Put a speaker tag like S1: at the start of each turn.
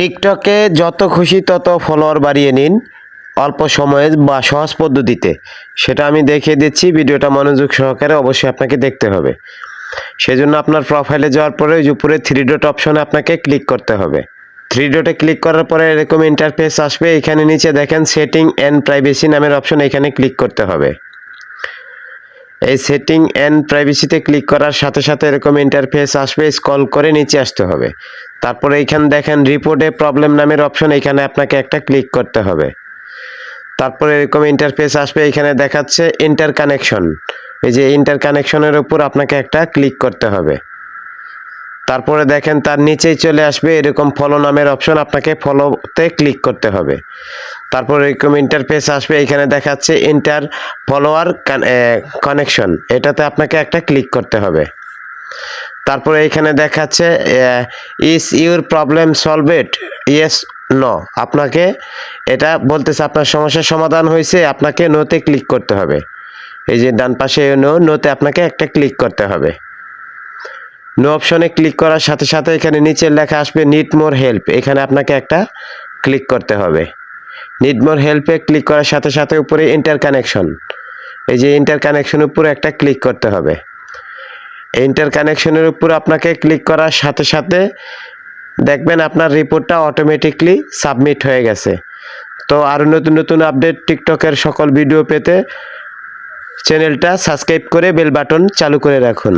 S1: টিকটকে যত খুশি তত ফলোয়ার বাড়িয়ে নিন অল্প সময়ে বা সহজ পদ্ধতিতে। সেটা আমি দেখিয়ে দিচ্ছি, ভিডিওটা মনোযোগ সহকারে অবশ্যই আপনাকে দেখতে হবে। সেজন্য আপনার প্রোফাইলে যাওয়ার পরে ওই যে উপরে থ্রি ডট অপশনে আপনাকে ক্লিক করতে হবে। থ্রি ডটে ক্লিক করার পরে এরকম ইন্টারফেস আসবে। এখানে নিচে দেখেন সেটিং অ্যান্ড প্রাইভেসি নামের অপশন, এখানে ক্লিক করতে হবে। এই সেটিং অ্যান্ড প্রাইভেসিতে ক্লিক করার সাথে সাথে এরকম ইন্টারফেস আসবে, স্ক্রল করে নিচে আসতে হবে। তারপরে এইখানে দেখেন রিপোর্টে প্রবলেম নামের অপশন, এখানে আপনাকে একটা ক্লিক করতে হবে। তারপরে এরকম ইন্টারফেস আসবে, এখানে দেখাচ্ছে ইন্টার কানেকশন। এই যে ইন্টার কানেকশনের উপর আপনাকে একটা ক্লিক করতে হবে। তারপরে দেখেন তার নিচেই চলে আসবে এরকম ফলো নামের অপশন, আপনাকে ফলোতে ক্লিক করতে হবে। তারপর এরকম ইন্টারফেস আসবে, এখানে দেখাচ্ছে ইন্টার ফলোয়ার কানেকশন, এটাতে আপনাকে একটা ক্লিক করতে হবে। তারপরে এখানে দেখাচ্ছে is your problem solved, yes no, আপনাকে এটা বলতেছে আপনার সমস্যার সমাধান হয়েছে, আপনাকে নোতে ক্লিক করতে হবে। এই যে ডান পাশে নোতে আপনাকে একটা ক্লিক করতে হবে। নো অপশনে ক্লিক করার সাথে সাথে এখানে নিচে লেখা আসবে নিড মোর হেল্প, এখানে আপনাকে একটা ক্লিক করতে হবে। নিড মোর হেল্পে ক্লিক করার সাথে সাথে উপরে ইন্টার কানেকশন, এই যে ইন্টার কানেকশনের উপরে একটা ক্লিক করতে হবে। ইন্টার কানেকশনের উপর আপনাকে ক্লিক করার সাথে সাথে দেখবেন আপনার রিপোর্টটা অটোমেটিকলি সাবমিট হয়ে গেছে। তো আরও নতুন নতুন আপডেট টিকটকের সকল ভিডিও পেতে চ্যানেলটা সাবস্ক্রাইব করে বেল বাটন চালু করে রাখুন।